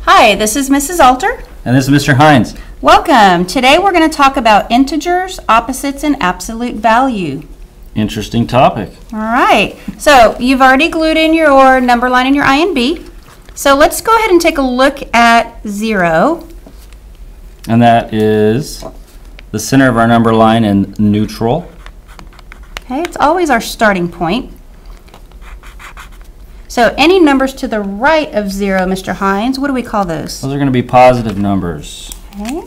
Hi, this is Mrs. Alter. And this is Mr. Hines. Welcome. Today we're going to talk about integers, opposites, and absolute value. Interesting topic. All right. So you've already glued in your number line in your I and B. So let's go ahead and take a look at 0. And that is the center of our number line in neutral. Okay, it's always our starting point. So any numbers to the right of 0, Mr. Hines, what do we call those? Those are going to be positive numbers. Okay.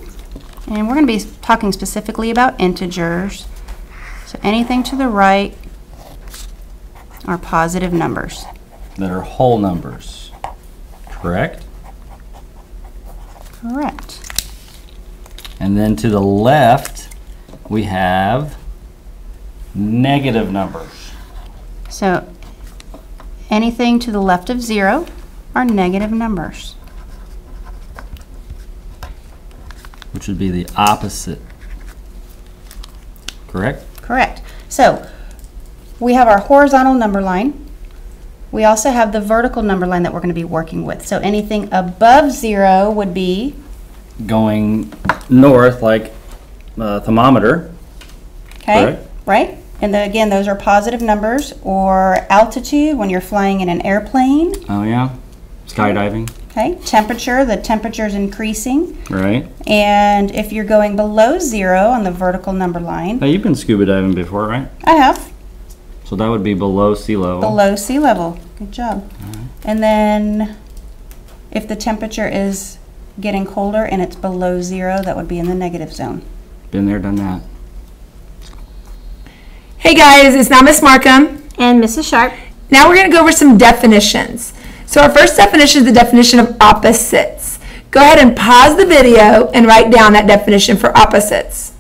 And we're going to be talking specifically about integers. So anything to the right are positive numbers. That are whole numbers. Correct? Correct. And then to the left, we have negative numbers. So anything to the left of 0 are negative numbers. Which would be the opposite. Correct? Correct. So we have our horizontal number line. We also have the vertical number line that we're going to be working with. So anything above 0 would be going north like a thermometer. Okay, correct? Right? And then again, those are positive numbers. Or altitude when you're flying in an airplane. Oh yeah, skydiving. Okay, temperature, the temperature is increasing. Right. And if you're going below 0 on the vertical number line. Now you've been scuba diving before, right? I have. So that would be below sea level. Below sea level. Good job. And then if the temperature is getting colder and it's below 0, that would be in the negative zone. Been there, done that. Hey guys, it's now Miss Markham and Mrs. Sharp. Now we're going to go over some definitions. So our first definition is the definition of opposites. Go ahead and pause the video and write down that definition for opposites.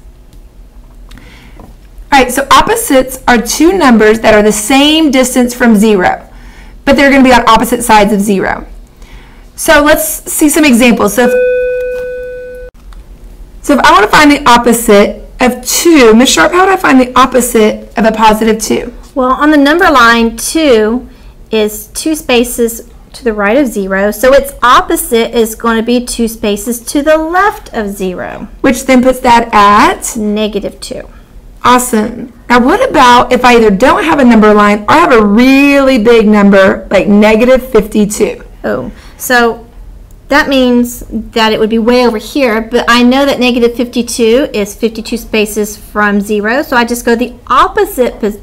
Alright, so opposites are two numbers that are the same distance from 0, but they're going to be on opposite sides of 0. So let's see some examples. So if I want to find the opposite of 2, Ms. Sharp, how would I find the opposite of a positive 2? Well, on the number line, 2 is 2 spaces to the right of 0, so its opposite is going to be 2 spaces to the left of 0. Which then puts that at? Negative 2. Awesome. Now what about if I either don't have a number line or I have a really big number like negative 52? Oh, so that means that it would be way over here, but I know that negative 52 is 52 spaces from 0, so I just go the opposite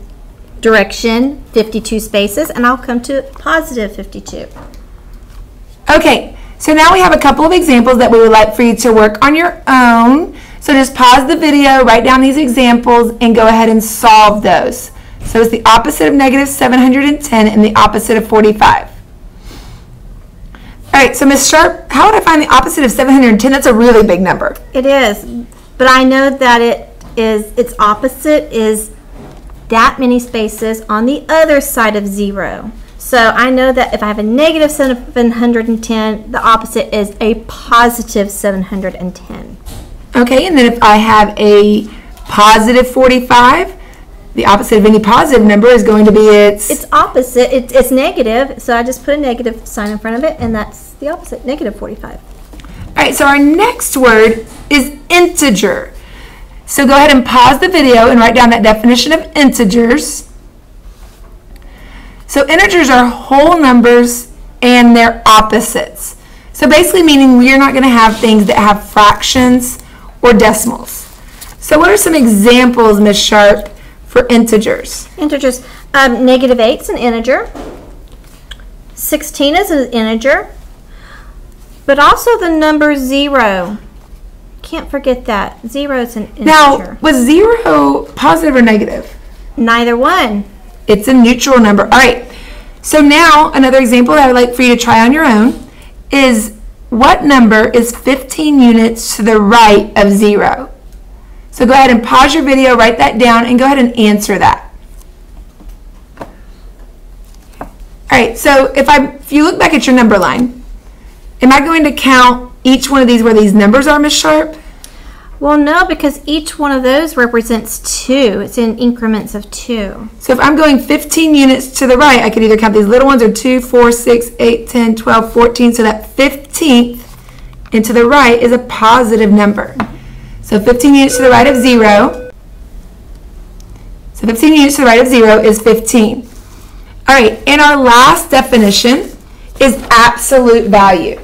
direction, 52 spaces, and I'll come to positive 52. Okay, so now we have a couple of examples that we would like for you to work on your own. So just pause the video, write down these examples, and go ahead and solve those. So it's the opposite of negative 710 and the opposite of 45. All right, so Ms. Sharp, how would I find the opposite of 710? That's a really big number. It is, but I know that its opposite is that many spaces on the other side of 0. So I know that if I have a negative 710, the opposite is a positive 710. Okay, and then if I have a positive 45, the opposite of any positive number is going to be its opposite. It's negative, so I just put a negative sign in front of it, and that's the opposite, negative 45. All right, so our next word is integer. So go ahead and pause the video and write down that definition of integers. So integers are whole numbers and their opposites. So basically meaning we are not going to have things that have fractions or decimals. So what are some examples, Ms. Sharp, for integers? Integers, negative 8 is an integer. 16 is an integer. But also the number 0. Can't forget that. 0 is an integer. Now, was 0 positive or negative? Neither one. It's a neutral number. All right. So now another example that I would like for you to try on your own is what number is 15 units to the right of 0? So go ahead and pause your video, write that down, and go ahead and answer that. All right, so if you look back at your number line, am I going to count each one of these where these numbers are, Ms. Sharp? Well, no, because each one of those represents 2. It's in increments of 2. So if I'm going 15 units to the right, I could either count these little ones or 2, 4, 6, 8, 10, 12, 14. So that 15th and to the right is a positive number. So 15 units to the right of 0. So 15 units to the right of 0 is 15. All right, and our last definition is absolute value.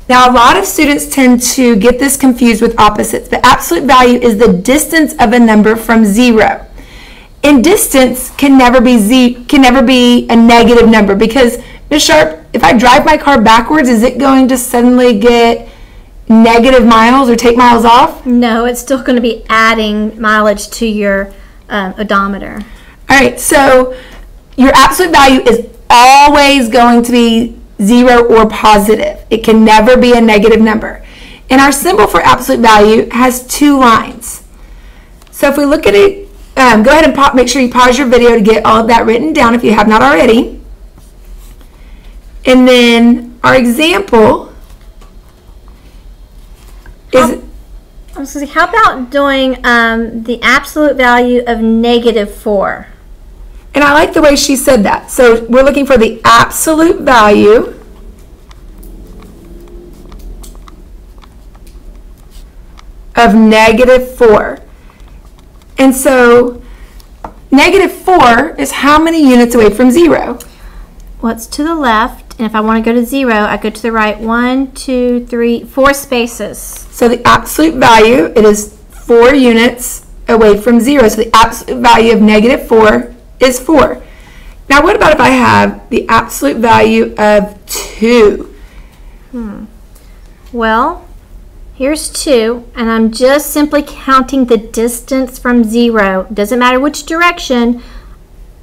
Now, a lot of students tend to get this confused with opposites. The absolute value is the distance of a number from 0. And distance can never be a negative number, because, Ms. Sharp, if I drive my car backwards, is it going to suddenly get negative miles or take miles off? No, it's still going to be adding mileage to your odometer. All right, so your absolute value is always going to be 0 or positive. It can never be a negative number. And our symbol for absolute value has 2 lines. So if we look at it, go ahead and make sure you pause your video to get all of that written down if you have not already. And then our example is... How about doing the absolute value of -4? And I like the way she said that. So we're looking for the absolute value of -4. And so -4 is how many units away from 0? Well, it's to the left, and if I want to go to 0, I go to the right 1, 2, 3, 4 spaces. So the absolute value, it is 4 units away from 0. So the absolute value of -4 is 4. Now what about if I have the absolute value of 2? Well, here's 2, and I'm just simply counting the distance from 0. Doesn't matter which direction,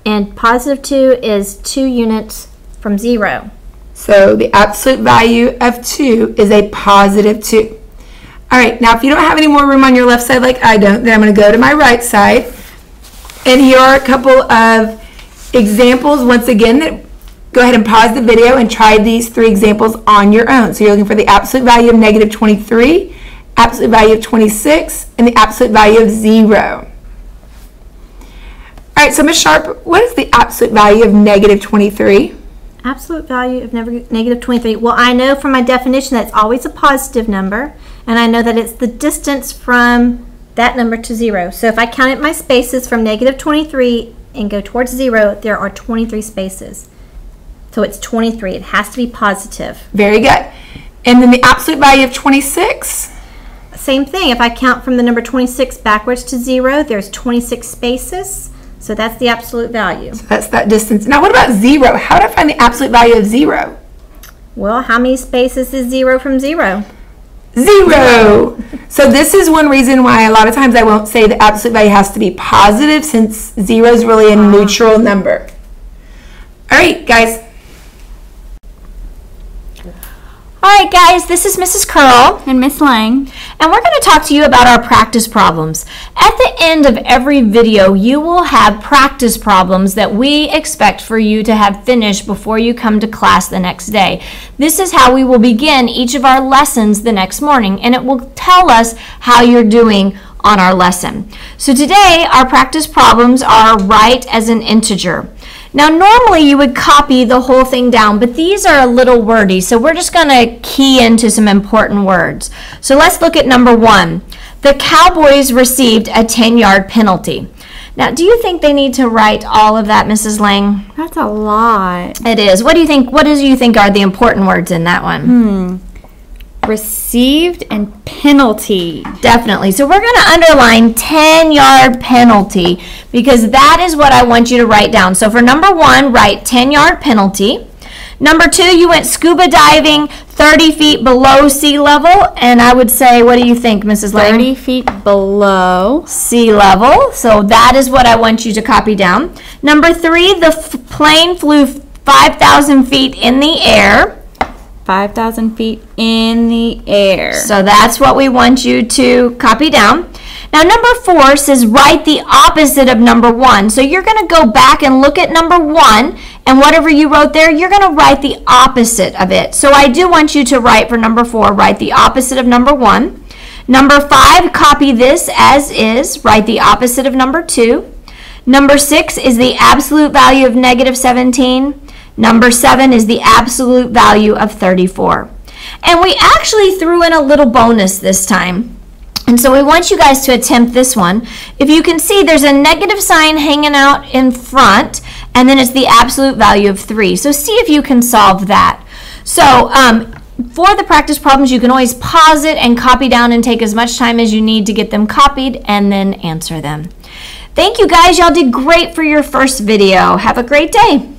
and positive 2 is 2 units from 0. So the absolute value of 2 is a positive 2. All right, now if you don't have any more room on your left side like I don't, then I'm going to go to my right side. And here are a couple of examples. Once again, go ahead and pause the video and try these 3 examples on your own. So you're looking for the absolute value of -23, absolute value of 26, and the absolute value of 0. All right, so Ms. Sharp, what is the absolute value of -23? Absolute value of -23. Well, I know from my definition that it's always a positive number, and I know that it's the distance from that number to 0. So if I counted my spaces from -23 and go towards 0, there are 23 spaces. So it's 23. It has to be positive. Very good. And then the absolute value of 26? Same thing. If I count from the number 26 backwards to 0, there's 26 spaces. So that's the absolute value. So that's that distance. Now what about 0? How do I find the absolute value of 0? Well, how many spaces is 0 from 0? 0. So this is one reason why a lot of times I won't say the absolute value has to be positive, since 0 is really a neutral number. All right, guys. All right, guys, this is Mrs. Curl and Miss Lang, and we're going to talk to you about our practice problems. At the end of every video, you will have practice problems that we expect for you to have finished before you come to class the next day. This is how we will begin each of our lessons the next morning, and it will tell us how you're doing on our lesson. So today, our practice problems are write as an integer. Now, normally you would copy the whole thing down, but these are a little wordy, so we're just going to key into some important words. So let's look at number 1. The Cowboys received a 10-yard penalty. Now, do you think they need to write all of that, Mrs. Lang? That's a lot. It is. What do you think? What do you think are the important words in that one? Received and penalty. Definitely. So we're going to underline 10-yard penalty, because that is what I want you to write down. So for number 1, write 10-yard penalty. Number 2, you went scuba diving 30 feet below sea level. And I would say, what do you think, Mrs. Lang? 30 feet below sea level. So that is what I want you to copy down. Number 3, the plane flew 5,000 feet in the air. 5,000 feet in the air. So that's what we want you to copy down. Now number 4 says write the opposite of number 1. So you're going to go back and look at number 1, and whatever you wrote there, you're going to write the opposite of it. So I do want you to write for number 4, write the opposite of number 1. Number 5, copy this as is, write the opposite of number 2. Number 6 is the absolute value of -17. Number 7 is the absolute value of 34. And we actually threw in a little bonus this time. And so we want you guys to attempt this one. If you can see, there's a negative sign hanging out in front, and then it's the absolute value of 3. So see if you can solve that. So for the practice problems, you can always pause it and copy down and take as much time as you need to get them copied and then answer them. Thank you guys. Y'all did great for your first video. Have a great day.